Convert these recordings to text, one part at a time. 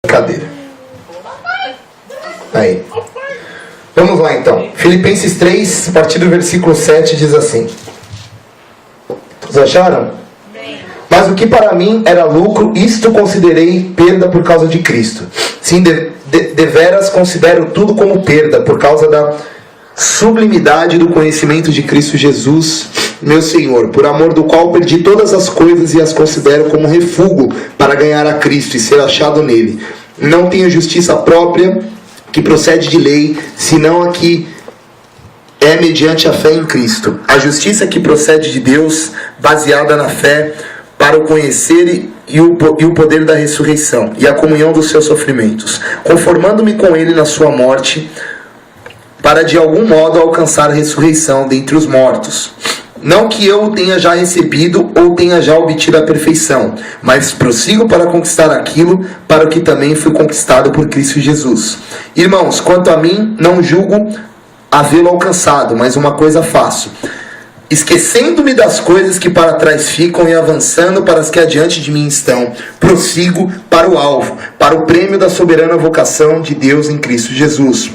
Brincadeira. Aí. Vamos lá então. Filipenses 3, a partir do versículo 7, diz assim. Todos acharam? Mas o que para mim era lucro, isto considerei perda por causa de Cristo. Sim, deveras considero tudo como perda, por causa da sublimidade do conhecimento de Cristo Jesus, meu Senhor, por amor do qual perdi todas as coisas e as considero como refúgio para ganhar a Cristo e ser achado nele. Não tenho justiça própria que procede de lei, senão a que é mediante a fé em Cristo. A justiça que procede de Deus, baseada na fé, para o conhecer e o poder da ressurreição, e a comunhão dos seus sofrimentos, conformando-me com ele na sua morte, para de algum modo alcançar a ressurreição dentre os mortos. Não que eu tenha já recebido ou tenha já obtido a perfeição, mas prossigo para conquistar aquilo para o que também fui conquistado por Cristo Jesus. Irmãos, quanto a mim, não julgo havê-lo alcançado, mas uma coisa faço, esquecendo-me das coisas que para trás ficam e avançando para as que adiante de mim estão, prossigo para o alvo, para o prêmio da soberana vocação de Deus em Cristo Jesus.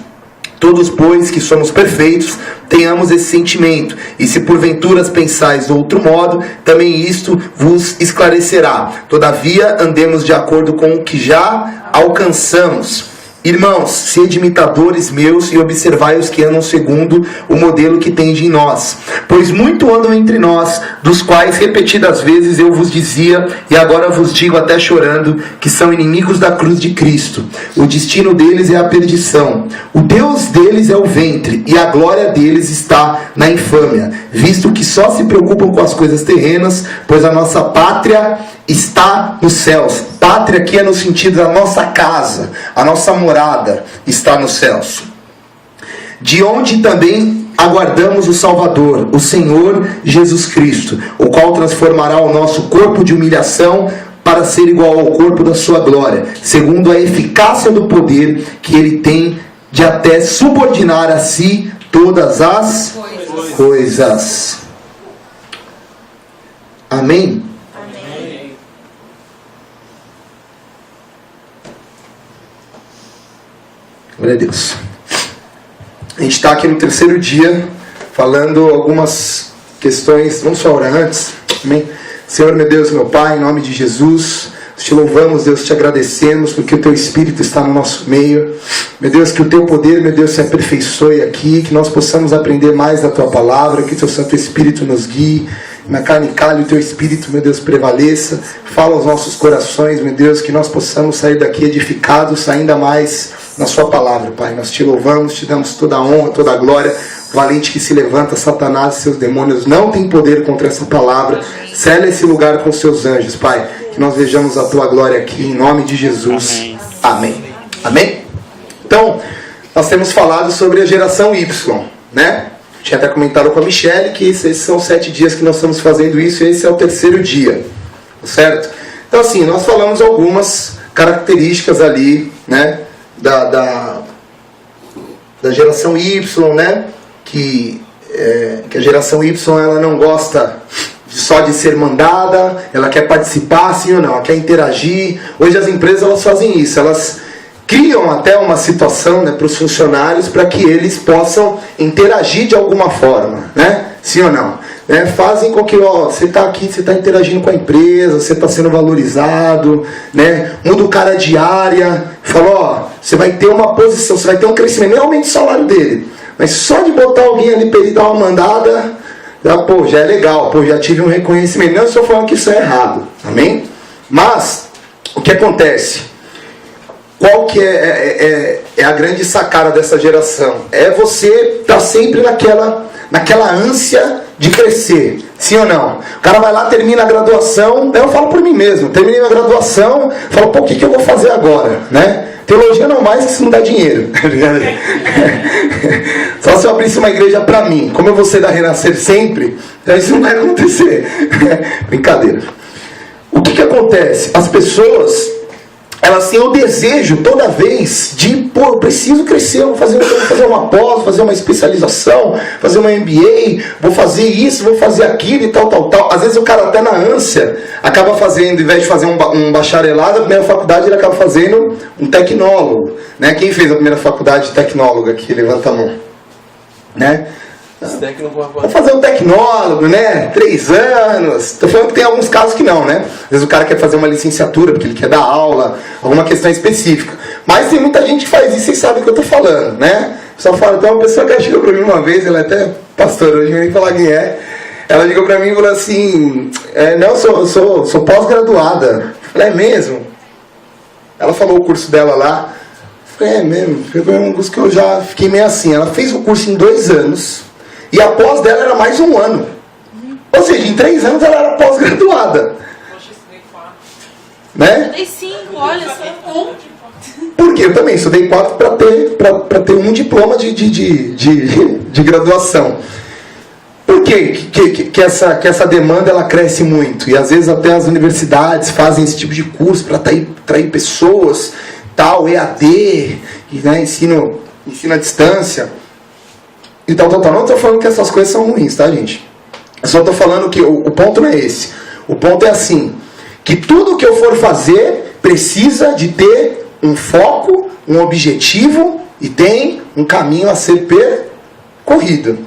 Todos, pois, que somos perfeitos, tenhamos esse sentimento, e se porventura pensais de outro modo, também isto vos esclarecerá. Todavia, andemos de acordo com o que já alcançamos. Irmãos, sede imitadores meus e observai os que andam segundo o modelo que tende em nós. Pois muito andam entre nós, dos quais repetidas vezes eu vos dizia, e agora vos digo até chorando, que são inimigos da cruz de Cristo. O destino deles é a perdição. O Deus deles é o ventre, e a glória deles está na infâmia, visto que só se preocupam com as coisas terrenas, pois a nossa pátria está nos céus. Pátria aqui é no sentido da nossa casa, a nossa morada está nos céus. De onde também aguardamos o Salvador, o Senhor Jesus Cristo, o qual transformará o nosso corpo de humilhação para ser igual ao corpo da sua glória, segundo a eficácia do poder que ele tem de até subordinar a si todas as coisas. Amém? Glória a Deus. A gente está aqui no terceiro dia, falando algumas questões. Vamos só orar antes. Amém? Senhor, meu Deus, meu Pai, em nome de Jesus, te louvamos, Deus, te agradecemos, porque o Teu Espírito está no nosso meio. Meu Deus, que o Teu poder, meu Deus, se aperfeiçoe aqui, que nós possamos aprender mais da Tua Palavra, que o Teu Santo Espírito nos guie. Na carne calhe, o Teu Espírito, meu Deus, prevaleça. Fala aos nossos corações, meu Deus, que nós possamos sair daqui edificados ainda mais na Sua Palavra, Pai. Nós te louvamos, te damos toda a honra, toda a glória. Valente que se levanta, Satanás e seus demônios não têm poder contra essa palavra. Sela esse lugar com seus anjos, Pai. Que nós vejamos a Tua glória aqui, em nome de Jesus. Amém. Amém? Então, nós temos falado sobre a geração Y, né? Tinha até comentado com a Michelle que esses são 7 dias que nós estamos fazendo isso, e esse é o terceiro dia, certo? Então assim, nós falamos algumas características ali, né, da geração Y, né, que a geração Y ela não gosta só de ser mandada, ela quer participar, sim ou não, ela quer interagir. Hoje as empresas elas fazem isso, elas criam até uma situação, né, para os funcionários, para que eles possam interagir de alguma forma, né? Sim ou não? Né? Fazem com que, ó, você está aqui, você está interagindo com a empresa, você está sendo valorizado, né? Muda o cara de área, fala, ó, você vai ter uma posição, você vai ter um crescimento, não aumente o salário dele, mas só de botar alguém ali para ele dar uma mandada, já é legal, já tive um reconhecimento. Não estou falando que isso é errado, amém? Mas, o que acontece? Qual que é a grande sacada dessa geração? É você estar sempre naquela ânsia de crescer, sim ou não? O cara vai lá, termina a graduação, eu falo por mim mesmo, terminei a graduação, falo, pô, o que eu vou fazer agora, né? Teologia não mais, que isso não dá dinheiro. Só se eu abrisse uma igreja para mim, como eu vou ser da Renascer sempre, então isso não vai acontecer. Brincadeira. O que acontece? As pessoas, elas assim, eu desejo toda vez de, pô, eu preciso crescer, vou fazer uma pós, vou fazer uma especialização, fazer uma MBA, vou fazer isso, vou fazer aquilo e tal. Às vezes o cara até na ânsia acaba fazendo, ao invés de fazer um bacharelado, a primeira faculdade ele acaba fazendo um tecnólogo, né? Quem fez a primeira faculdade de tecnólogo aqui? Levanta a mão, né? Vou fazer um tecnólogo, né? 3 anos. Tô falando que tem alguns casos que não, né? Às vezes o cara quer fazer uma licenciatura porque ele quer dar aula, alguma questão específica. Mas tem muita gente que faz isso e sabe o que eu tô falando, né? Só fala, tem uma pessoa que chegou pra mim uma vez, ela é até pastora hoje, nem falar quem é. Ela ligou pra mim e falou assim, não, sou pós-graduada. Eu falei, é mesmo? Ela falou o curso dela lá. Eu falei, é mesmo? Foi um curso que eu já fiquei meio assim. Ela fez o curso em 2 anos. E a pós dela era mais 1 ano. Ou seja, em 3 anos ela era pós-graduada. Poxa, estudei 4. Né? Estudei 5, olha, só 1. Por quê? Eu também estudei 4 para ter um diploma de graduação. Por quê? Que essa demanda ela cresce muito? E às vezes até as universidades fazem esse tipo de curso para atrair pessoas, tal, EAD, né, ensino à distância. E tal. Não estou falando que essas coisas são ruins, tá, gente? Eu só estou falando que o ponto não é esse. O ponto é assim, que tudo que eu for fazer precisa de ter um foco, um objetivo e tem um caminho a ser percorrido.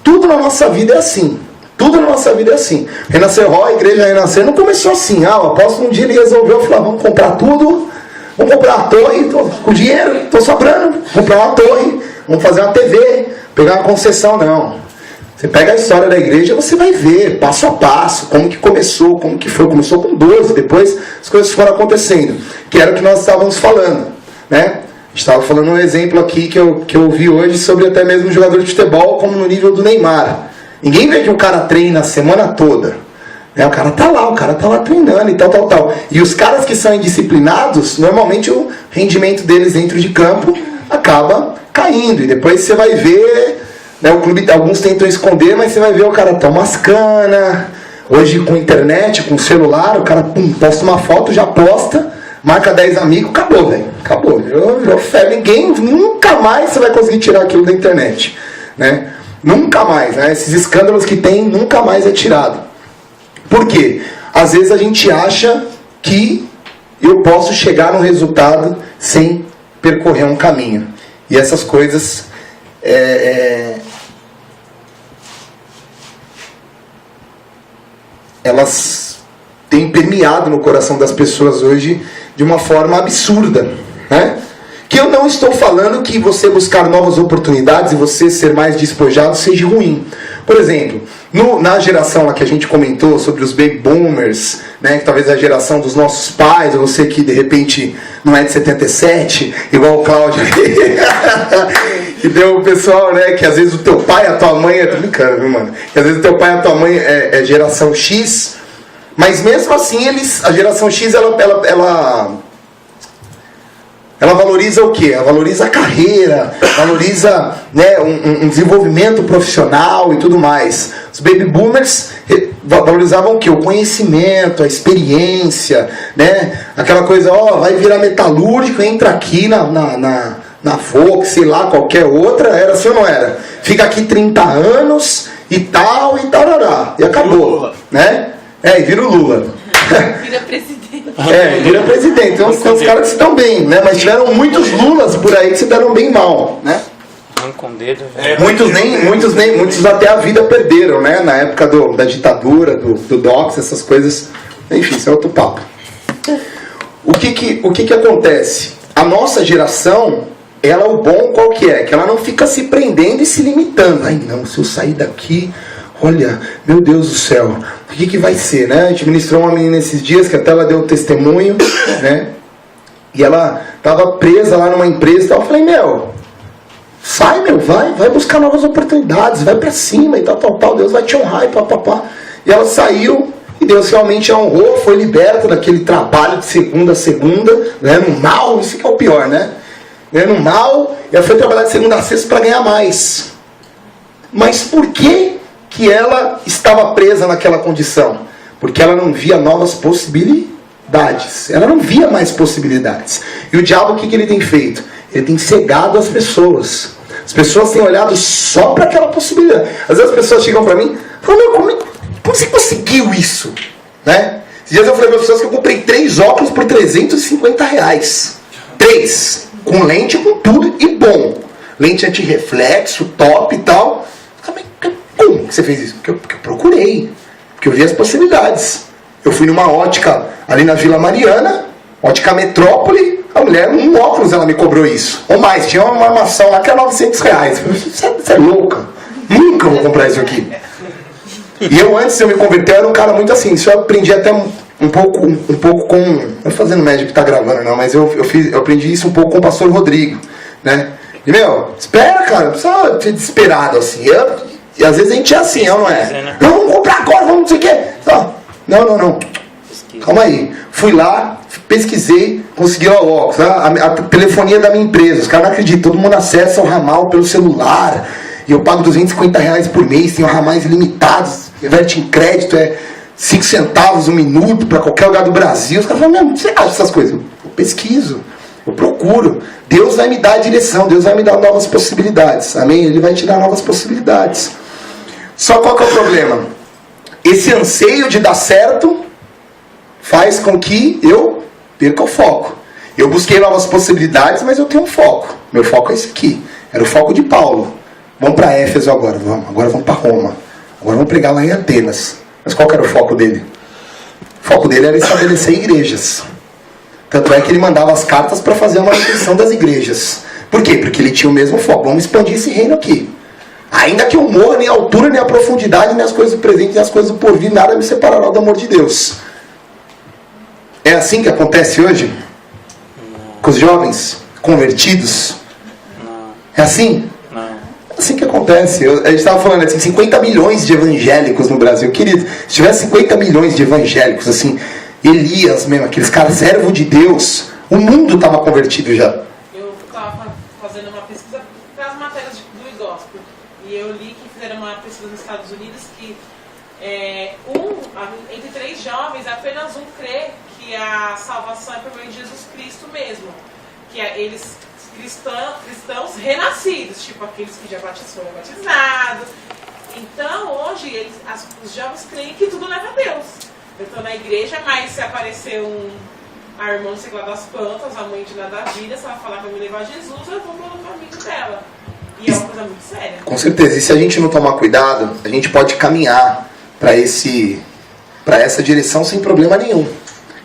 Tudo na nossa vida é assim. Tudo na nossa vida é assim. Renascer Hall, a igreja Renascer, não começou assim. O apóstolo um dia ele resolveu falar, vamos comprar tudo, vamos comprar uma torre, com dinheiro, estou sobrando, comprar uma torre, vamos fazer uma TV, pegar uma concessão, não. Você pega a história da igreja, você vai ver, passo a passo, como que começou, como que foi. Começou com 12, depois as coisas foram acontecendo. Que era o que nós estávamos falando, né? A gente estava falando um exemplo aqui que eu vi hoje sobre até mesmo um jogador de futebol, como no nível do Neymar. Ninguém vê que o cara treina a semana toda. Né? O cara tá lá treinando e tal. E os caras que são indisciplinados, normalmente o rendimento deles dentro de campo acaba caindo. E depois você vai ver, né, o clube, alguns tentam esconder, mas você vai ver o cara toma umas canas. Hoje com internet, com celular, o cara posta uma foto, já posta, marca 10 amigos, acabou, velho. Acabou. Virou febre. Ninguém, nunca mais você vai conseguir tirar aquilo da internet. Né? Nunca mais. Né? Esses escândalos que tem, nunca mais é tirado. Por quê? Às vezes a gente acha que eu posso chegar no resultado sem percorrer um caminho. E essas coisas elas têm permeado no coração das pessoas hoje de uma forma absurda, né? Que eu não estou falando que você buscar novas oportunidades e você ser mais despojado seja ruim. Por exemplo, na geração lá que a gente comentou sobre os baby boomers, né, que talvez é a geração dos nossos pais, ou você que de repente não é de 77, igual o Cláudio que deu o pessoal, né, que às vezes o teu pai e a tua mãe, tô brincando, viu, mano? Que às vezes o teu pai e a tua mãe é geração X, mas mesmo assim a geração X ela valoriza o quê? Ela valoriza a carreira, valoriza, né, um desenvolvimento profissional e tudo mais. Os baby boomers valorizavam o quê? O conhecimento, a experiência, né? Aquela coisa, vai virar metalúrgico, entra aqui na Fox, sei lá, qualquer outra, era assim ou não era? Fica aqui 30 anos e tal, e tarará, e acabou, né? E vira o Lula. Vira presidente. Vira presidente. Então tem uns caras que se dão bem, né? Mas tiveram muitos Lulas por aí que se deram bem mal, né? Com dedo. Muitos até a vida perderam, né? Na época da ditadura, do DOPS, essas coisas. Enfim, isso é outro papo. O que acontece? A nossa geração, o bom qual que é? Que ela não fica se prendendo e se limitando. Ai não, se eu sair daqui, olha, meu Deus do céu, o que vai ser, né? A gente ministrou uma menina esses dias que até ela deu testemunho, né? E ela estava presa lá numa empresa e tal. Eu falei, sai, vai buscar novas oportunidades, vai pra cima e tal, Deus vai te honrar e papapá. E ela saiu e Deus realmente a honrou, foi liberta daquele trabalho de segunda a segunda, né? No mal, isso que é o pior, né? No mal, e ela foi trabalhar de segunda a sexta para ganhar mais. Mas por que ela estava presa naquela condição? Porque ela não via novas possibilidades. possibilidades. Ela não via mais possibilidades. E o diabo, o que ele tem feito? Ele tem cegado as pessoas. As pessoas têm olhado só para aquela possibilidade. Às vezes as pessoas chegam para mim e falam, meu, como você conseguiu isso? Né? Esses dias eu falei para as pessoas que eu comprei 3 óculos por R$350. 3. Com lente, com tudo e bom. Lente anti-reflexo, top e tal. Como que você fez isso? Porque eu procurei. Porque eu vi as possibilidades. Eu fui numa ótica ali na Vila Mariana, ótica Metrópole. A mulher, um óculos, ela me cobrou isso. Ou mais, tinha uma armação lá que era R$900. Você é louca? Nunca vou comprar isso aqui. E eu, antes de eu me converter, eu era um cara muito assim. Isso eu aprendi até um pouco com... Não estou fazendo média que está gravando, não. Mas eu aprendi isso um pouco com o pastor Rodrigo. Né? E, meu, espera, cara. Não precisa ser desesperado assim. E às vezes a gente é assim, não é? Não, vamos comprar agora, vamos não sei o quê. Não. Calma aí. Fui lá, pesquisei, consegui lá o óculos. A telefonia da minha empresa. Os caras não acreditam. Todo mundo acessa o ramal pelo celular. E eu pago R$250 por mês. Tenho ramais ilimitados. Inverte em crédito. É 5 centavos um minuto para qualquer lugar do Brasil. Os caras falam, mesmo, você acha essas coisas? Eu pesquiso. Eu procuro. Deus vai me dar a direção. Deus vai me dar novas possibilidades. Amém? Ele vai te dar novas possibilidades. Só qual que é o problema? Esse anseio de dar certo faz com que eu perca o foco. Eu busquei novas possibilidades, mas eu tenho um foco. Meu foco é esse aqui. Era o foco de Paulo. Vamos para Éfeso agora. Agora vamos para Roma. Agora vamos pregar lá em Atenas. Mas qual que era o foco dele? O foco dele era estabelecer igrejas. Tanto é que ele mandava as cartas para fazer a manutenção das igrejas. Por quê? Porque ele tinha o mesmo foco. Vamos expandir esse reino aqui. Ainda que eu morra, nem a altura, nem a profundidade, nem as coisas do presente, nem as coisas do porvir, nada me separará do amor de Deus. É assim que acontece hoje? Com os jovens convertidos? É assim? É assim que acontece. A gente estava falando assim, 50 milhões de evangélicos no Brasil. Querido, se tivesse 50 milhões de evangélicos, assim, Elias mesmo, aqueles caras servos de Deus, o mundo estava convertido já. Eu estava fazendo uma pesquisa para as matérias do iGospel. E eu li que fizeram uma pesquisa nos Estados Unidos que entre 3 jovens, apenas um crê que a salvação é por meio de Jesus Cristo mesmo. Que eles, cristãos renascidos, tipo aqueles que já foram batizados. Então, hoje, os jovens creem que tudo leva a Deus. Eu estou na igreja, mas se aparecer a irmã, não sei lá, das plantas, a mãe de nada da vida, se ela falar para me levar a Jesus, eu vou pelo caminho dela. E é uma coisa muito séria. Com certeza. E se a gente não tomar cuidado, a gente pode caminhar para essa direção sem problema nenhum.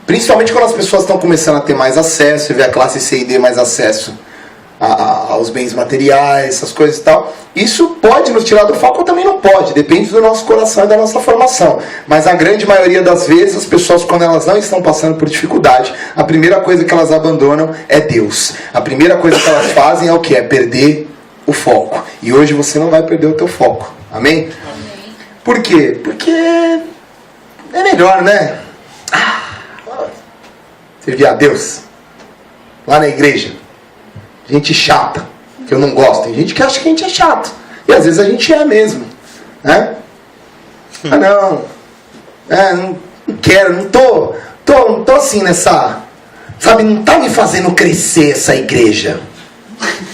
Principalmente quando as pessoas estão começando a ter mais acesso, e ver a classe C e D mais acesso aos bens materiais, essas coisas e tal. Isso pode nos tirar do foco ou também não pode. Depende do nosso coração e da nossa formação. Mas a grande maioria das vezes, as pessoas, quando elas não estão passando por dificuldade, a primeira coisa que elas abandonam é Deus. A primeira coisa que elas fazem é o que? É perder o foco. E hoje você não vai perder o teu foco. Amém? Amém. Por quê? Porque é melhor, né? Servir a Deus lá na igreja. Gente chata, que eu não gosto. Tem gente que acha que a gente é chato. E às vezes a gente é mesmo. Né? Não quero, não tô assim nessa... Sabe, não tá me fazendo crescer essa igreja.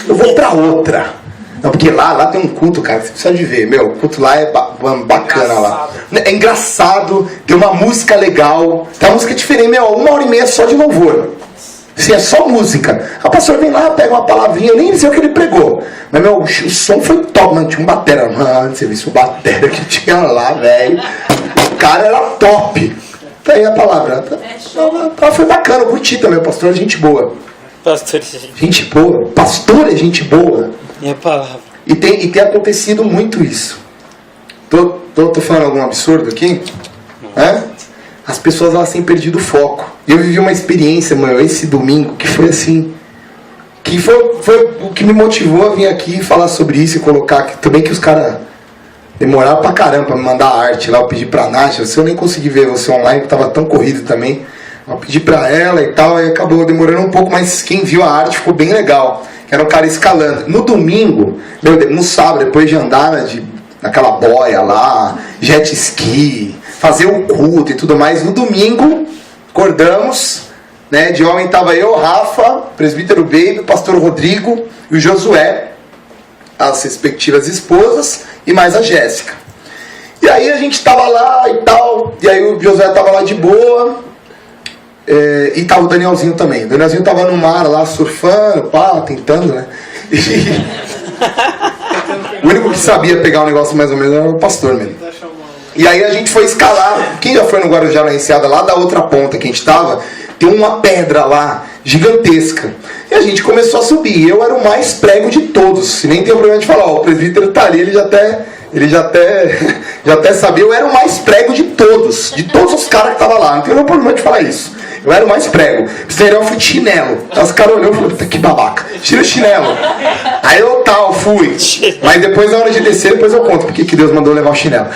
Eu vou pra outra. Não, porque lá tem um culto, cara, que você precisa de ver. Meu, o culto lá é bacana lá. É engraçado, tem uma música legal. Tem uma música diferente, 1h30 só de louvor. Assim, é só música. A pastora vem lá, pega uma palavrinha, eu nem sei o que ele pregou. Mas, o som foi top, mano. Tinha um batera. Mano, você viu o batera que tinha lá, velho. O cara era top. Tá aí a palavra. Foi bacana, eu curti também. O pastor é gente boa. Pastor, gente boa. Pastor é gente boa. E a palavra? E tem acontecido muito isso. Tô falando algum absurdo aqui? É? As pessoas elas têm perdido o foco. Eu vivi uma experiência, mano, esse domingo, que foi assim... Que foi o que me motivou a vir aqui e falar sobre isso e colocar... Também que os caras demoraram pra caramba pra me mandar a arte lá. Eu pedi pra Nádia, se eu nem consegui ver você online, que tava tão corrido também. Eu pedi pra ela e tal, e acabou demorando um pouco, mas quem viu a arte ficou bem legal. Era um cara escalando. No domingo, no sábado, depois de andar naquela boia lá, jet ski, fazer o culto e tudo mais, no domingo, acordamos, né? De homem estava eu, Rafa, presbítero Baby, o pastor Rodrigo e o Josué, as respectivas esposas, e mais a Jéssica. E aí a gente estava lá e tal, e aí o Josué estava lá de boa, e tava o Danielzinho também. O Danielzinho tava no mar lá, surfando, pá, tentando, né? O único que sabia pegar o negócio mais ou menos era o pastor mesmo. E aí a gente foi escalar. Quem já foi no Guarujá na Enseada, lá da outra ponta que a gente tava, tem uma pedra lá, gigantesca. E a gente começou a subir. Eu era o mais prego de todos. E nem tem problema de falar, ó, o presbítero tá ali, ele já até sabia. Eu era o mais prego de todos os caras que estavam lá. Não tem nenhum problema de falar isso. Eu era o mais prego. Eu fui de chinelo. Aí os caras olhou e falaram, puta que babaca. Tira o chinelo. Aí eu fui. Mas depois, na hora de descer, depois eu conto porque que Deus mandou levar o chinelo.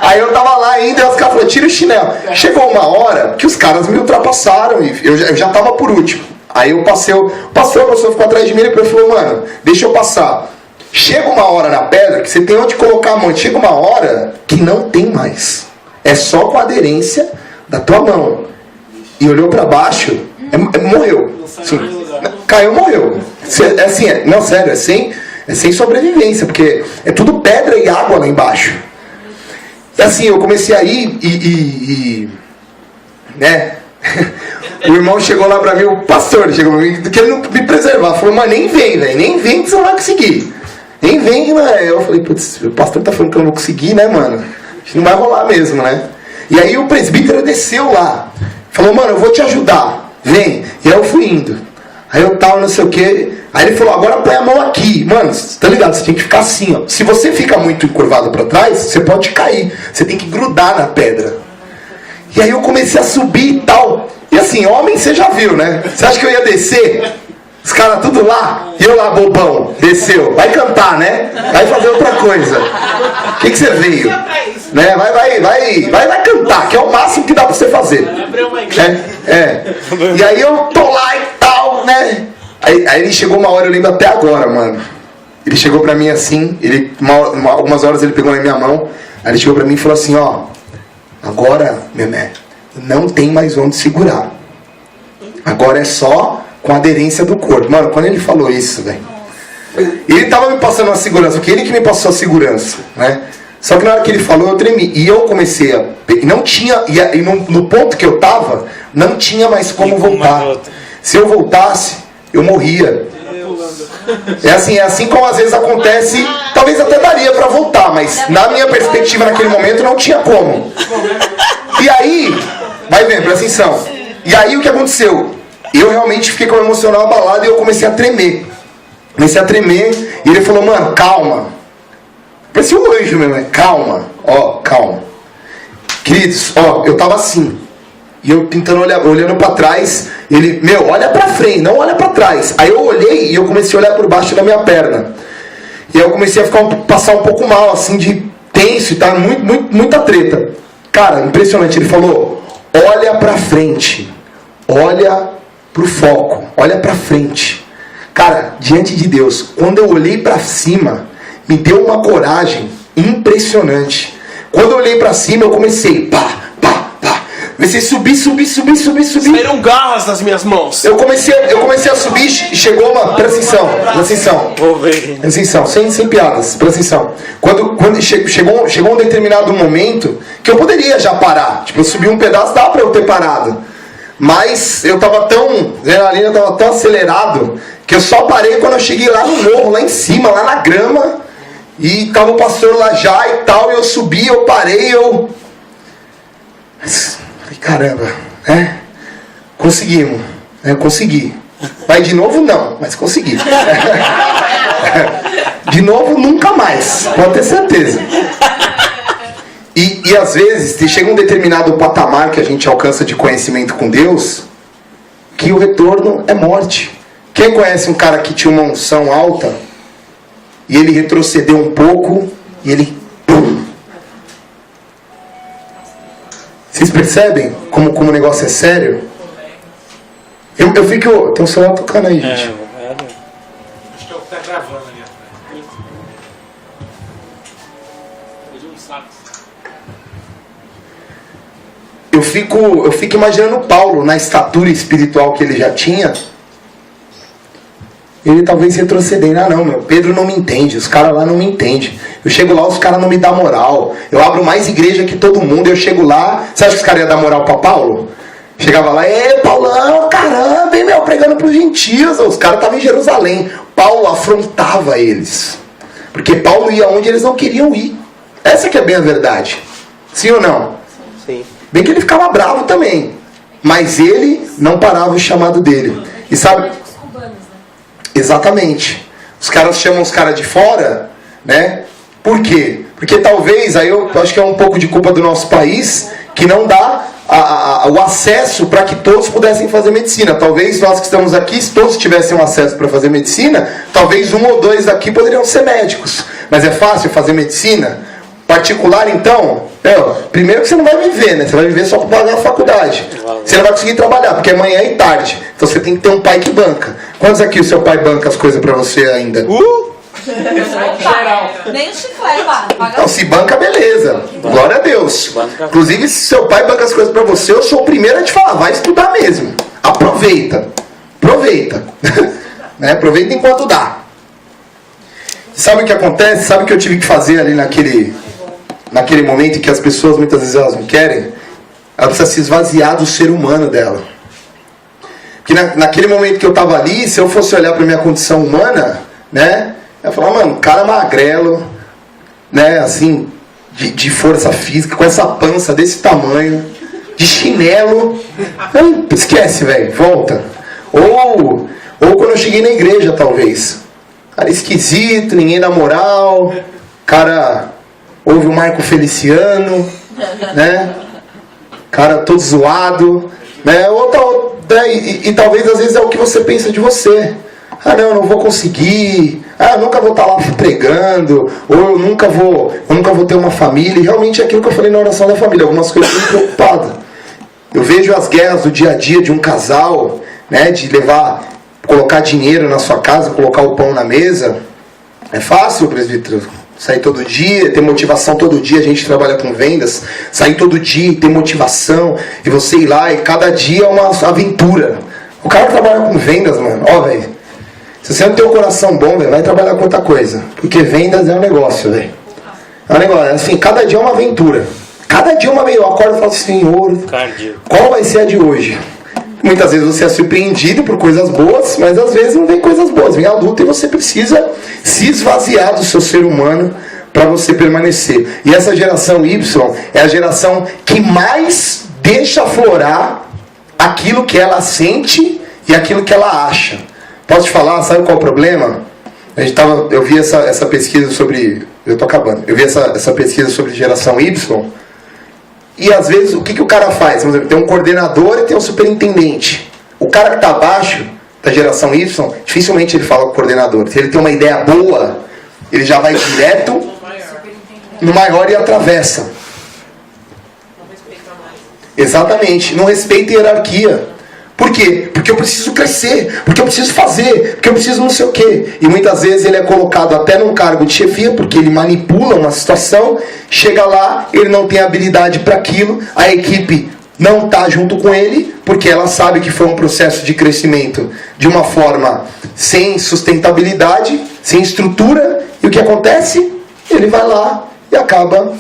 Aí eu tava lá ainda e os caras falaram, tira o chinelo. Chegou uma hora que os caras me ultrapassaram e eu já tava por último. Aí eu passei, o pastor ficou atrás de mim e falou, mano, deixa eu passar. Chega uma hora na pedra que você tem onde colocar a mão. Chega uma hora que não tem mais. É só com a aderência da tua mão. E olhou pra baixo, morreu. Sim. Caiu, morreu. É assim, não, sério, é sem sobrevivência, porque é tudo pedra e água lá embaixo. E assim, eu comecei a ir né? O irmão chegou lá pra mim, o pastor chegou pra mim, querendo me preservar. Falou, mas nem vem, velho, nem vem que você não vai conseguir. Nem vem, né? Eu falei, putz, o pastor tá falando que eu não vou conseguir, né, mano? Acho que não vai rolar mesmo, né? E aí o presbítero desceu lá. Falou, mano, eu vou te ajudar, vem. E aí eu fui indo. Aí eu tava, não sei o que. Aí ele falou, agora põe a mão aqui. Mano, tá ligado? Você tem que ficar assim, ó. Se você fica muito encurvado pra trás, você pode cair. Você tem que grudar na pedra. E aí eu comecei a subir e tal. E assim, homem você já viu, né? Você acha que eu ia descer? Os caras tudo lá. E eu lá, bobão, desceu. Vai cantar, né? Vai fazer outra coisa. O que você veio? Né? Vai cantar, que é o máximo que dá pra você fazer. E aí eu tô lá e tal, né? Aí ele chegou uma hora, eu lembro até agora, mano. Ele chegou pra mim assim, algumas horas ele pegou na minha mão. Aí ele chegou pra mim e falou assim, ó, agora, Memé, não tem mais onde segurar. Agora é só com a aderência do corpo. Mano, quando ele falou isso, velho, ele tava me passando uma segurança, porque ele que me passou a segurança, né? Só que na hora que ele falou, eu tremi. E eu comecei a... Não tinha... E no ponto que eu tava, não tinha mais como voltar. Se eu voltasse, eu morria. É assim como às vezes acontece... Talvez até daria pra voltar, mas na minha perspectiva naquele momento não tinha como. E aí... Vai vendo, presta atenção. E aí o que aconteceu? Eu realmente fiquei com o emocional abalado e eu comecei a tremer. E ele falou, mano, calma. Parecia um anjo mesmo, né? Calma, ó, calma. Queridos, ó, eu tava assim. E eu tentando olhar, olhando pra trás. Ele, olha pra frente, não olha pra trás. Aí eu olhei e eu comecei a olhar por baixo da minha perna. E aí eu comecei a passar um pouco mal, assim, de tenso e tá muita treta. Cara, impressionante. Ele falou, olha pra frente. Olha pro foco. Olha pra frente. Cara, diante de Deus, quando eu olhei pra cima, me deu uma coragem impressionante. Quando eu olhei pra cima, eu comecei, comecei a subir. Saíram garras das minhas mãos. Eu comecei a subir e chegou uma... Presta atenção. Vou ver. Presta atenção, sem piadas, presta atenção. Quando chegou um determinado momento que eu poderia já parar. Tipo, eu subi um pedaço, dá pra eu ter parado. Mas eu tava tão... Adrenalina, tava tão acelerado que eu só parei quando eu cheguei lá no morro, lá em cima, lá na grama. E tava o pastor lá já e tal, e eu subi, eu parei, falei, caramba, né? Conseguimos, né? Consegui. Mas de novo não, mas consegui. De novo nunca mais, pode ter certeza. E às vezes chega um determinado patamar que a gente alcança de conhecimento com Deus, que o retorno é morte. Quem conhece um cara que tinha uma unção alta, e ele retrocedeu um pouco, e ele... Pum. Vocês percebem como o negócio é sério? Eu fico... Tem um celular tocando aí, gente. Acho que é o que tá gravando ali atrás. fico imaginando Paulo, na estatura espiritual que ele já tinha, ele talvez retrocedendo. Ah não, meu, Pedro não me entende, os caras lá não me entendem. Eu chego lá, os caras não me dão moral. Eu abro mais igreja que todo mundo, eu chego lá, você acha que os caras iam dar moral pra Paulo? Chegava lá, Paulão, caramba, hein, meu, pregando pros gentios. Os caras estavam em Jerusalém. Paulo afrontava eles, porque Paulo ia onde eles não queriam ir. Essa que é bem a verdade. Sim ou não? Sim. Bem que ele ficava bravo também, mas ele não parava o chamado dele. E sabe... Exatamente. Os caras chamam os caras de fora, né? Por quê? Porque talvez, aí eu acho que é um pouco de culpa do nosso país, que não dá o acesso para que todos pudessem fazer medicina. Talvez nós que estamos aqui, se todos tivessem um acesso para fazer medicina, talvez 1 ou 2 daqui poderiam ser médicos. Mas é fácil fazer medicina? Particular, então, primeiro que você não vai viver, né? Você vai viver só para pagar a faculdade. Você não vai conseguir trabalhar, porque é manhã e tarde. Então você tem que ter um pai que banca. Quantos aqui o seu pai banca as coisas para você ainda? Geral. Nem o chiclete, paga. Então se banca, beleza. Glória a Deus. Inclusive, se seu pai banca as coisas para você, eu sou o primeiro a te falar, vai estudar mesmo. Aproveita. Né? Aproveita enquanto dá. Sabe o que acontece? Sabe o que eu tive que fazer ali naquele momento em que as pessoas muitas vezes elas não querem? Ela precisa se esvaziar do ser humano dela. Porque naquele momento que eu estava ali, se eu fosse olhar para minha condição humana, né? Eu ia falar, mano, cara magrelo, né? Assim, de força física, com essa pança desse tamanho, de chinelo. Esquece, velho, volta. Ou quando eu cheguei na igreja, talvez. Cara esquisito, ninguém dá moral. Cara, ouve o Marco Feliciano, né? Cara todo zoado, né? E talvez às vezes é o que você pensa de você. Ah não, eu não vou conseguir. Ah, eu nunca vou estar lá pregando. Ou eu nunca vou ter uma família. E realmente é aquilo que eu falei na oração da família. Algumas coisas eu fico preocupado. Eu vejo as guerras do dia a dia de um casal, né? De colocar dinheiro na sua casa, colocar o pão na mesa. É fácil, presbítero, sair todo dia, ter motivação todo dia. A gente trabalha com vendas. Sair todo dia, ter motivação. E você ir lá e cada dia é uma aventura. O cara que trabalha com vendas, mano, velho. Se você não tem o coração bom, velho, vai trabalhar com outra coisa. Porque vendas é um negócio, velho. É um negócio, assim, cada dia é uma aventura. Cada dia eu acordo e falo, Senhor, qual vai ser a de hoje? Muitas vezes você é surpreendido por coisas boas, mas às vezes não vem coisas boas. Vem a luta e você precisa se esvaziar do seu ser humano para você permanecer. E essa geração Y é a geração que mais deixa aflorar aquilo que ela sente e aquilo que ela acha. Posso te falar, sabe qual é o problema? Eu vi essa pesquisa sobre... Eu tô acabando. Eu vi essa pesquisa sobre geração Y. E às vezes, o que o cara faz? Por exemplo, tem um coordenador e tem um superintendente. O cara que está abaixo da geração Y, dificilmente ele fala com o coordenador. Se ele tem uma ideia boa, ele já vai direto no maior e atravessa. Exatamente. Não respeita a hierarquia. Por quê? Porque eu preciso crescer, porque eu preciso fazer, porque eu preciso não sei o quê. E muitas vezes ele é colocado até num cargo de chefia, porque ele manipula uma situação, chega lá, ele não tem habilidade para aquilo, a equipe não está junto com ele, porque ela sabe que foi um processo de crescimento de uma forma sem sustentabilidade, sem estrutura, e o que acontece? Ele vai lá e acaba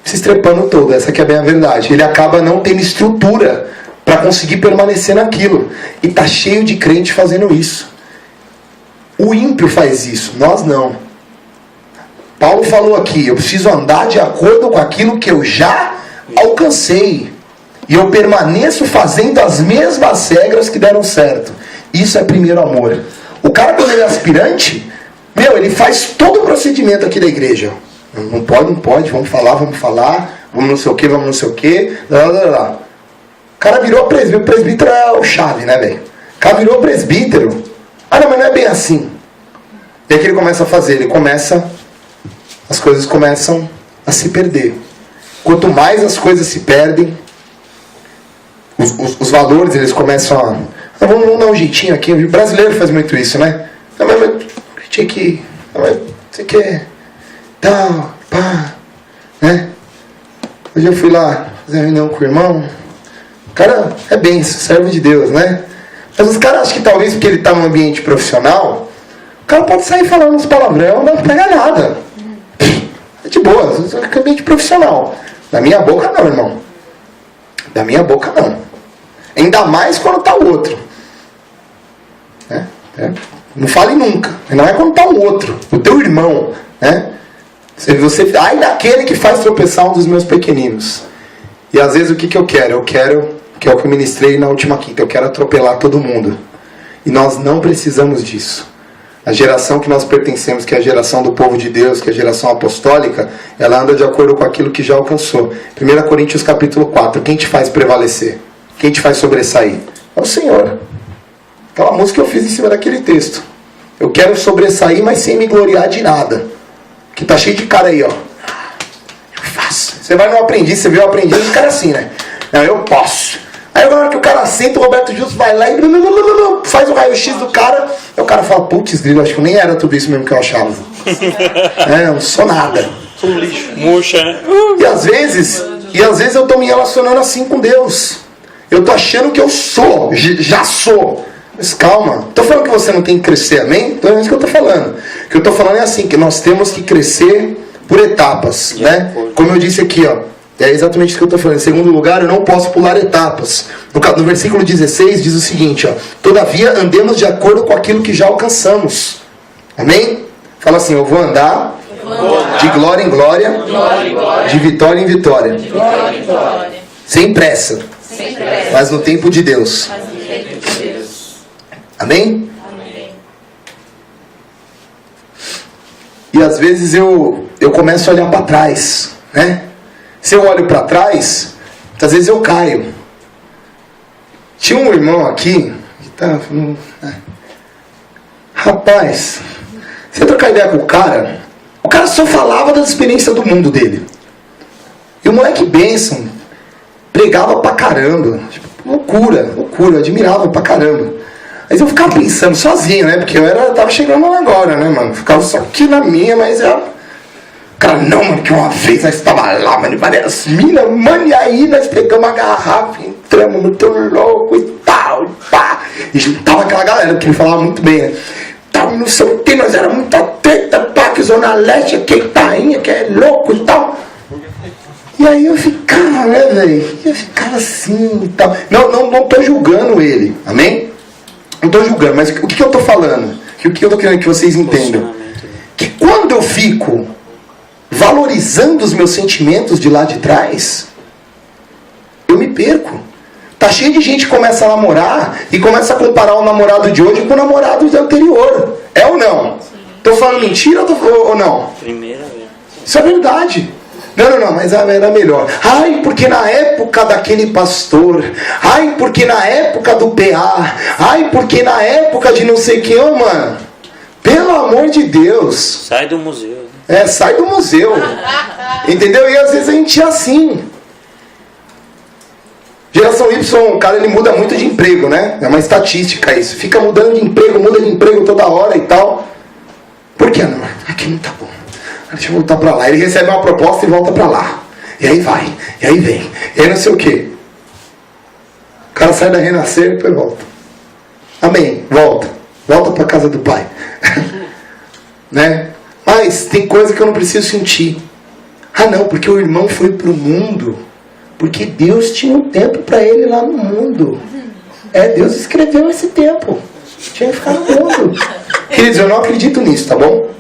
se estrepando todo, essa que é bem a verdade. Ele acaba não tendo estrutura para conseguir permanecer naquilo. E está cheio de crente fazendo isso. O ímpio faz isso, nós não. Paulo falou aqui, eu preciso andar de acordo com aquilo que eu já alcancei. E eu permaneço fazendo as mesmas regras que deram certo. Isso é primeiro amor. O cara, quando ele é aspirante, ele faz todo o procedimento aqui da igreja. Não pode, vamos falar, vamos não sei o que, O cara virou presbítero. O presbítero é o chave, né, velho? O cara virou presbítero. Ah, não, mas não é bem assim. E aí que ele começa a fazer? As coisas começam a se perder. Quanto mais as coisas se perdem, os valores, eles começam a... vamos dar um jeitinho aqui. O brasileiro faz muito isso, né? Não, mas tinha que... Você quer... Tal, pá... Né? Hoje eu fui lá fazer reunião com o irmão. O cara é benção, servo de Deus, né? Mas os caras acham que talvez porque ele está num ambiente profissional, o cara pode sair falando uns palavrão, não pega nada. É de boa, é ambiente profissional. Da minha boca não, irmão. Da minha boca não. Ainda mais quando está o outro. Não fale nunca. Não é quando está o outro, o teu irmão. Né? Ai daquele que faz tropeçar um dos meus pequeninos. E às vezes o que eu quero? Eu quero, que é o que eu ministrei na última quinta, eu quero atropelar todo mundo. E nós não precisamos disso. A geração que nós pertencemos, que é a geração do povo de Deus, que é a geração apostólica, ela anda de acordo com aquilo que já alcançou. 1 Coríntios capítulo 4, quem te faz prevalecer? Quem te faz sobressair? É o Senhor. Aquela música que eu fiz em cima daquele texto. Eu quero sobressair, mas sem me gloriar de nada. Que tá cheio de cara aí, ó. Eu faço. Você vai no aprendiz, você vê o aprendiz, os caras assim, né? Não, eu posso. Aí na hora que o cara senta, o Roberto Justo vai lá e faz o raio-x do cara. Aí o cara fala, putz, grilo, acho que nem era tudo isso mesmo que eu achava. Não sou nada. Sou um lixo. Murcha, né? E às vezes eu tô me relacionando assim com Deus. Eu tô achando que eu sou, já sou. Mas calma, estou falando que você não tem que crescer, amém? Então é isso que eu estou falando. O que eu estou falando é assim, que nós temos que crescer por etapas, né? Como eu disse aqui, ó, é exatamente isso que eu estou falando. Em segundo lugar, eu não posso pular etapas. No versículo 16 diz o seguinte, ó, todavia andemos de acordo com aquilo que já alcançamos. Amém? Fala assim, eu vou andar de glória em glória, de vitória em vitória, sem pressa, mas no tempo de Deus. Amém? Amém? E às vezes eu começo a olhar para trás, né? Se eu olho para trás, às vezes eu caio. Tinha um irmão aqui que tá falando, rapaz, você trocar ideia com o cara só falava das experiências do mundo dele. E o moleque bênção pregava pra caramba, tipo, loucura, eu admirava pra caramba. Mas eu ficava pensando sozinho, né? Porque eu tava chegando lá agora, né, mano? Ficava só aqui na minha, mas cara, não, mano, que uma vez nós tava lá, mano, várias minas, mano, e aí nós pegamos a garrafa, entramos no teu louco e tal, e pá. E juntava aquela galera, que ele falava muito bem, né? Tava não sei o que, nós era muita treta, pá, que Zona Leste, que tainha, que é louco e tal. E aí eu ficava, né, velho? Eu ficava assim e tal. Não tô julgando ele, amém? Não estou julgando, mas o que eu estou falando? O que eu estou querendo que vocês entendam? Que quando eu fico valorizando os meus sentimentos de lá de trás, eu me perco. Tá cheio de gente que começa a namorar e começa a comparar o namorado de hoje com o namorado anterior. É ou não? Estou falando mentira ou não? Primeira vez. Isso é verdade. Não, mas era melhor. Ai, porque na época daquele pastor. Ai, porque na época do PA. Ai, porque na época de não sei quem, mano. Pelo amor de Deus. Sai do museu. Sai do museu. Entendeu? E às vezes a gente é assim. Geração Y, cara, ele muda muito de emprego, né? É uma estatística isso. Fica mudando de emprego, muda de emprego toda hora e tal. Por que não? Aqui não tá bom. Deixa eu voltar pra lá. Ele recebe uma proposta e volta pra lá. E aí vai. E aí vem. E aí não sei o que. O cara sai da Renascer e depois volta. Amém. Volta. Volta pra casa do pai. Né? Mas tem coisa que eu não preciso sentir. Ah não, porque o irmão foi pro mundo. Porque Deus tinha um tempo pra ele lá no mundo. Deus escreveu esse tempo. Tinha que ficar no mundo. Queridos, eu não acredito nisso, tá bom?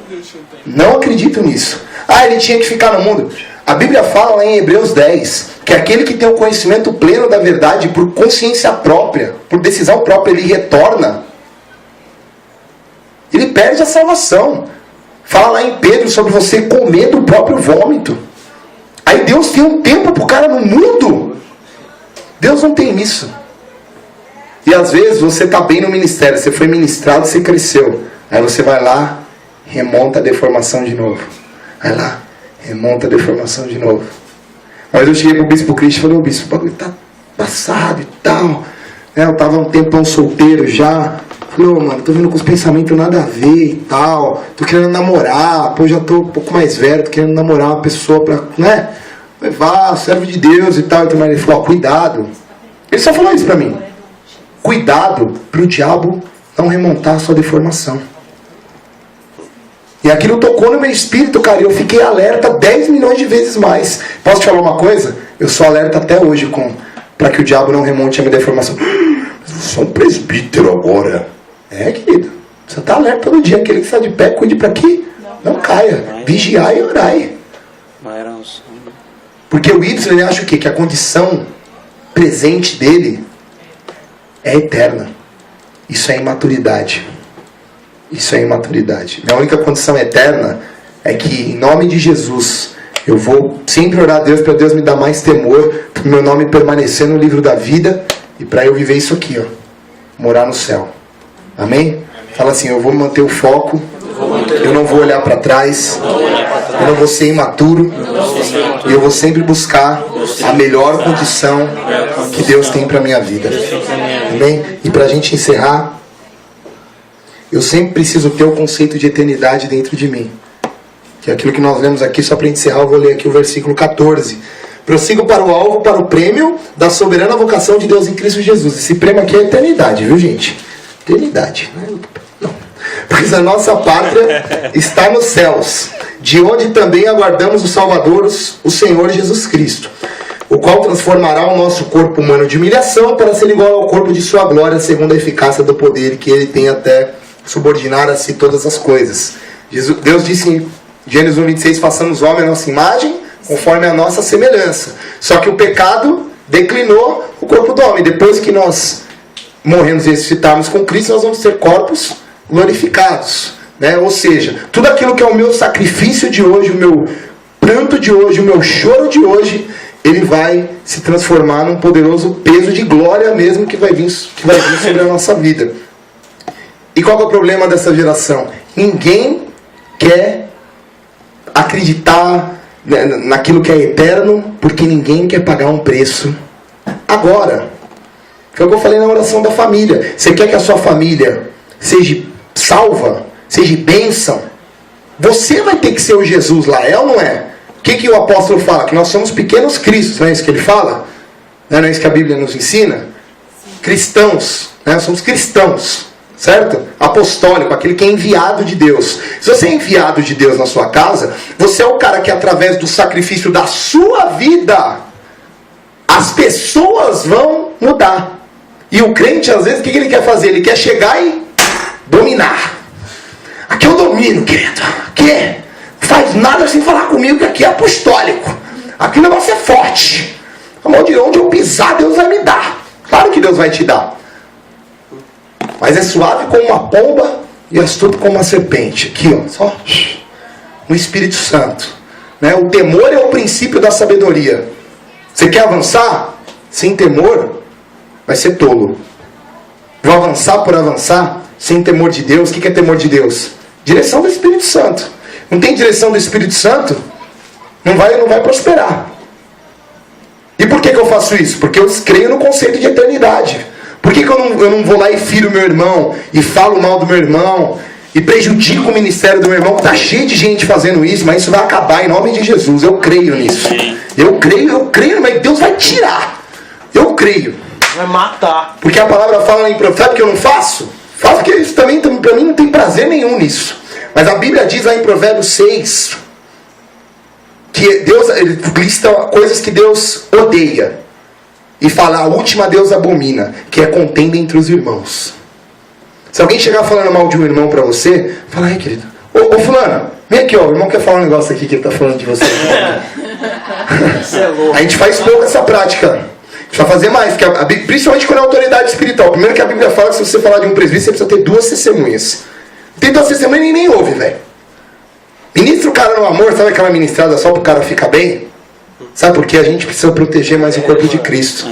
Não acredito nisso. Ele tinha que ficar no mundo. A Bíblia fala lá em Hebreus 10 que aquele que tem o conhecimento pleno da verdade por consciência própria, por decisão própria, ele retorna. Ele perde a salvação. Fala lá em Pedro sobre você comer do próprio vômito. Aí Deus tem um tempo pro cara no mundo. Deus não tem isso. E às vezes você está bem no ministério, você foi ministrado, você cresceu. Aí você vai lá, remonta a deformação de novo. Vai lá, remonta a deformação de novo. Mas eu cheguei pro bispo Cristo e falei, bispo, o bagulho tá passado e tal. Eu tava um tempão solteiro já. Falei, mano, tô vindo com os pensamentos nada a ver e tal. Tô querendo namorar, já tô um pouco mais velho, tô querendo namorar uma pessoa pra, né? Vá, servo de Deus e tal. Então ele falou, cuidado. Ele só falou isso pra mim. Cuidado pro diabo não remontar a sua deformação. E aquilo tocou no meu espírito, cara. E eu fiquei alerta 10 milhões de vezes mais. Posso te falar uma coisa? Eu sou alerta até hoje para que o diabo não remonte a minha deformação. Eu sou um presbítero agora. Querido. Você está alerta todo dia. Aquele que está de pé, cuide para que não caia. Vigiai e orai. Porque o Y, ele acha o quê? Que a condição presente dele é eterna. Isso é imaturidade. Isso é imaturidade. Minha única condição eterna é que, em nome de Jesus, eu vou sempre orar a Deus para Deus me dar mais temor, para o meu nome permanecer no livro da vida e para eu viver isso aqui, morar no céu. Amém? Fala assim, eu vou manter o foco, eu não vou olhar para trás, eu não vou ser imaturo, e eu vou sempre buscar a melhor condição que Deus tem para a minha vida. Amém? E para a gente encerrar, eu sempre preciso ter o conceito de eternidade dentro de mim. Que é aquilo que nós lemos aqui, só para encerrar, eu vou ler aqui o versículo 14. Prossigo para o alvo, para o prêmio da soberana vocação de Deus em Cristo Jesus. Esse prêmio aqui é eternidade, viu, gente? Eternidade. Não. Pois a nossa pátria está nos céus, de onde também aguardamos o Salvador, o Senhor Jesus Cristo, o qual transformará o nosso corpo humano de humilhação para ser igual ao corpo de sua glória, segundo a eficácia do poder que ele tem até subordinar a si todas as coisas. Deus disse em Gênesis 1:26, façamos o homem a nossa imagem, conforme a nossa semelhança. Só que o pecado declinou o corpo do homem. Depois que nós morremos e ressuscitarmos com Cristo, nós vamos ter corpos glorificados. Ou seja, tudo aquilo que é o meu sacrifício de hoje, o meu pranto de hoje, o meu choro de hoje, ele vai se transformar num poderoso peso de glória mesmo que vai vir sobre a nossa vida. E qual é o problema dessa geração? Ninguém quer acreditar naquilo que é eterno, porque ninguém quer pagar um preço agora. Foi o que eu falei na oração da família. Você quer que a sua família seja salva, seja bênção? Você vai ter que ser o Jesus lá, é ou não é? O que o apóstolo fala? Que nós somos pequenos cristos, não é isso que ele fala? Não é isso que a Bíblia nos ensina? Cristãos, nós somos cristãos. Certo? Apostólico, aquele que é enviado de Deus. Se você é enviado de Deus na sua casa, você é o cara que através do sacrifício da sua vida, as pessoas vão mudar. E o crente, às vezes, o que ele quer fazer? Ele quer chegar e dominar. Aqui eu domino, querido. Aqui não faz nada sem falar comigo, que aqui é apostólico. Aqui o negócio é forte. Onde eu pisar, Deus vai me dar. Claro que Deus vai te dar. Mas é suave como uma pomba e astuto como uma serpente. Aqui, só no Espírito Santo. O temor é o princípio da sabedoria. Você quer avançar? Sem temor, vai ser tolo. Vou avançar por avançar, sem temor de Deus. O que é temor de Deus? Direção do Espírito Santo. Não tem direção do Espírito Santo? Não vai prosperar. E por que eu faço isso? Porque eu creio no conceito de eternidade. Por que eu não vou lá e firo o meu irmão, e falo mal do meu irmão, e prejudico o ministério do meu irmão? Está cheio de gente fazendo isso, mas isso vai acabar em nome de Jesus. Eu creio nisso. Eu creio, mas Deus vai tirar. Eu creio. Vai matar. Porque a palavra fala em profeta, sabe que eu não faço? Faço porque isso também, para mim, não tem prazer nenhum nisso. Mas a Bíblia diz lá em Provérbios 6, que Deus, ele lista coisas que Deus odeia. E fala, a última Deus abomina, que é contenda entre os irmãos. Se alguém chegar falando mal de um irmão pra você, fala, ai querido, ô fulano, vem aqui, o irmão quer falar um negócio aqui que ele tá falando de você. A gente faz pouco essa prática. A gente vai fazer mais, principalmente quando é autoridade espiritual. Primeiro que a Bíblia fala que se você falar de um presbítero, você precisa ter 2 testemunhas. Tem 2 testemunhas e nem ouve, velho. Ministra o cara no amor, sabe aquela ministrada só pro cara ficar bem? Sabe por quê? A gente precisa proteger mais o corpo de Cristo.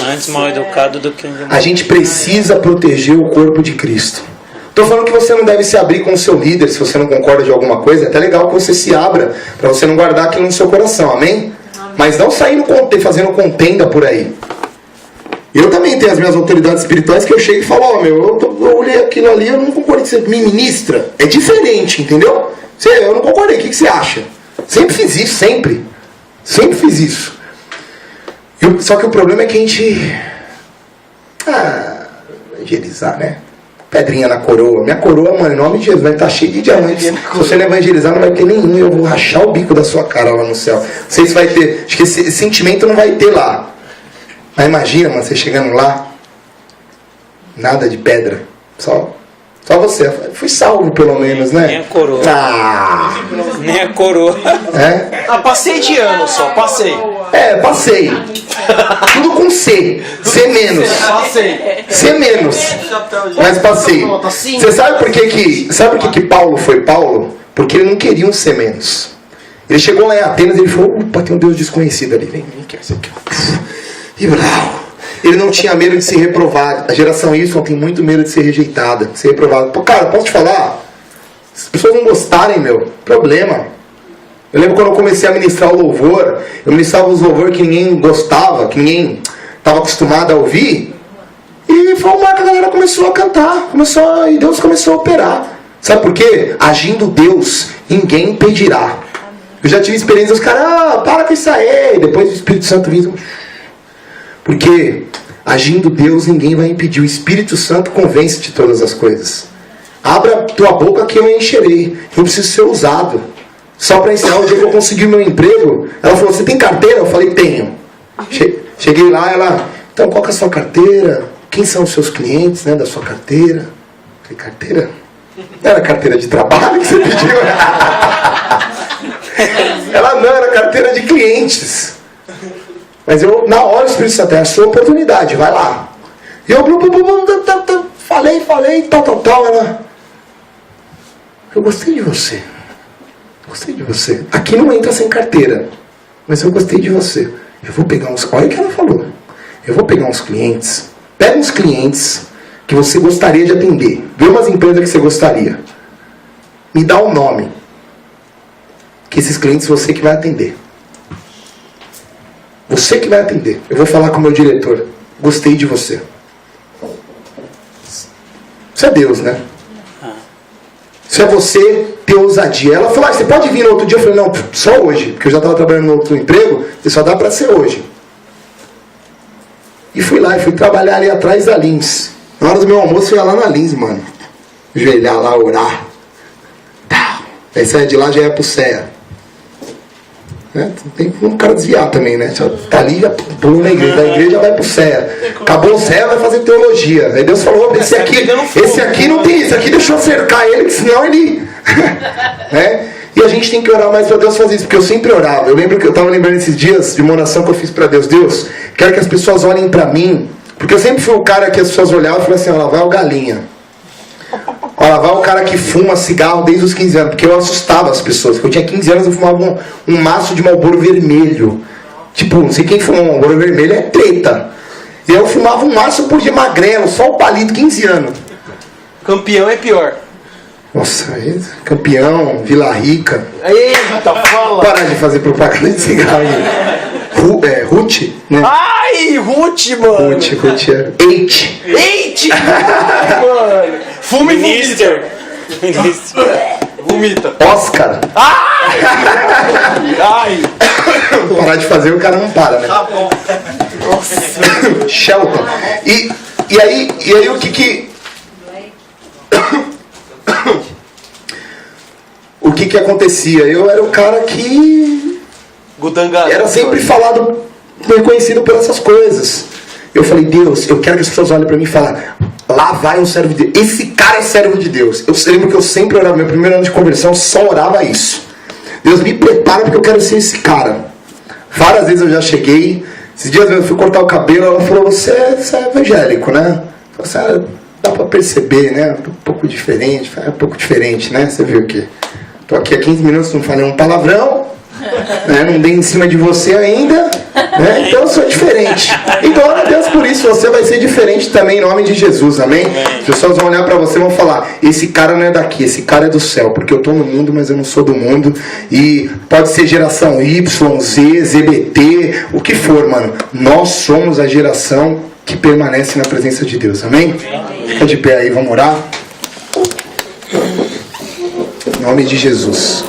Antes mal educado do que... A gente precisa proteger o corpo de Cristo. Estou falando que você não deve se abrir com o seu líder se você não concorda de alguma coisa. É até legal que você se abra para você não guardar aquilo no seu coração. Amém? Mas não sair fazendo contenda por aí. Eu também tenho as minhas autoridades espirituais que eu chego e falo, eu olhei aquilo ali, eu não concordei que você me ministra. É diferente, entendeu? Eu não concordei, o que você acha? Sempre fiz isso, sempre. Sempre fiz isso. Só que o problema é que a gente... evangelizar, né? Pedrinha na coroa. Minha coroa, mano, em nome de Jesus, vai estar cheia de diamantes. Se você não evangelizar, não vai ter nenhum. Eu vou rachar o bico da sua cara lá no céu. Não sei se vai ter. Acho que esse sentimento não vai ter lá. Mas imagina, mano, você chegando lá. Nada de pedra. Só você. Fui salvo, pelo menos, né? Nem a coroa. Nem a coroa. Passei de ano só, passei. Passei. Tudo com C. C menos. Passei. C menos. Mas passei. Você sabe por que Paulo foi Paulo? Porque ele não queria um C menos. Ele chegou lá em Atenas e ele falou: opa, tem um Deus desconhecido ali. Vem que é isso aqui. E brau. Ele não tinha medo de ser reprovado. A geração Y tem muito medo de ser rejeitada, de ser reprovada. Pô, cara, posso te falar? Se as pessoas não gostarem, problema. Eu lembro quando eu comecei a ministrar o louvor, eu ministrava os louvor que ninguém gostava, que ninguém estava acostumado a ouvir. E foi uma que a galera começou a cantar, e Deus começou a operar. Sabe por quê? Agindo Deus, ninguém impedirá. Eu já tive experiência, os caras, para com isso aí. Depois o Espírito Santo vindo. Porque agindo Deus, ninguém vai impedir. O Espírito Santo convence de todas as coisas. Abra tua boca que eu encherei. Eu preciso ser usado. Só para ensinar, o dia que eu consegui meu emprego, ela falou: você tem carteira? Eu falei: tenho. Cheguei lá, ela: então qual que é a sua carteira? Quem são os seus clientes, né, da sua carteira? Eu falei: carteira? Não era carteira de trabalho que você pediu? Ela: não, era carteira de clientes. Mas eu, na hora, o Espírito Santo: é a sua oportunidade, vai lá. E eu falei, tal. Ela: eu gostei de você. Gostei de você. Aqui não entra sem carteira, mas eu gostei de você. Eu vou pegar uns... Olha o que ela falou. Eu vou pegar uns clientes. Pega uns clientes que você gostaria de atender. Vê umas empresas que você gostaria. Me dá um nome. Que esses clientes você que vai atender. Você que vai atender. Eu vou falar com o meu diretor. Gostei de você. Isso é Deus, né? Isso é você ter ousadia. Ela falou: você pode vir no outro dia? Eu falei: não, só hoje. Porque eu já estava trabalhando no outro emprego. E só dá para ser hoje. E fui lá, fui trabalhar ali atrás da Lins. Na hora do meu almoço eu ia lá na Lins, mano. Ajoelhar lá, orar. Aí saia de lá, já ia pro CEA. Tem como o cara desviar também, né? Só tá ali, já pulou na igreja. Da igreja vai pro CEA. Acabou o CEA, vai fazer teologia. Aí Deus falou: esse aqui não tem isso. Aqui deixa eu cercar ele, senão ele... E a gente tem que orar mais para Deus fazer isso. Porque eu sempre orava. Eu lembro que eu estava lembrando esses dias de uma oração que eu fiz para Deus. Deus, quero que as pessoas olhem para mim. Porque eu sempre fui o cara que as pessoas olhavam e falavam assim: ó, lá vai o galinha. Ó, lá vai o cara que fuma cigarro desde os 15 anos. Porque eu assustava as pessoas. Porque eu tinha 15 anos, eu fumava um maço de Marlboro vermelho. Tipo, não sei quem fumou Marlboro vermelho, é treta. E eu fumava um maço por dia magrelo, só o palito, 15 anos. Campeão é pior. Nossa, Campeão, Vila Rica. Eita, fala! Parar de fazer propaganda de cigarro aí. Ruth, né? Ai, Ruth, mano! Ruth é. Eight! Mano! Fume Minister! Vomita! Oscar! Ai! Parar de fazer, o cara não para, né? Tá bom. Nossa. Shelton. E aí o que o que acontecia? Eu era o cara que era sempre falado, reconhecido por essas coisas. Eu falei: Deus, eu quero que as pessoas olhem para mim e falem: lá vai um servo de Deus. Esse cara é servo de Deus. Eu lembro que eu sempre orava, meu primeiro ano de conversão, só orava isso. Deus, me prepara porque eu quero ser esse cara. Várias vezes eu já cheguei. Esses dias eu fui cortar o cabelo, ela falou: você é evangélico, né? Eu falei: dá pra perceber, né? Um pouco diferente. É um pouco diferente, né? Você viu que tô aqui há 15 minutos, não falei um palavrão, né? Não dei em cima de você ainda, né? Então eu sou diferente. Então, glória a Deus por isso. Você vai ser diferente também em nome de Jesus, amém? As pessoas vão olhar pra você e vão falar: esse cara não é daqui, esse cara é do céu. Porque eu tô no mundo, mas eu não sou do mundo. E pode ser geração Y, Z, ZBT, o que for, mano. Nós somos a geração que permanece na presença de Deus, amém? Fica de pé aí, vamos orar. Em nome de Jesus.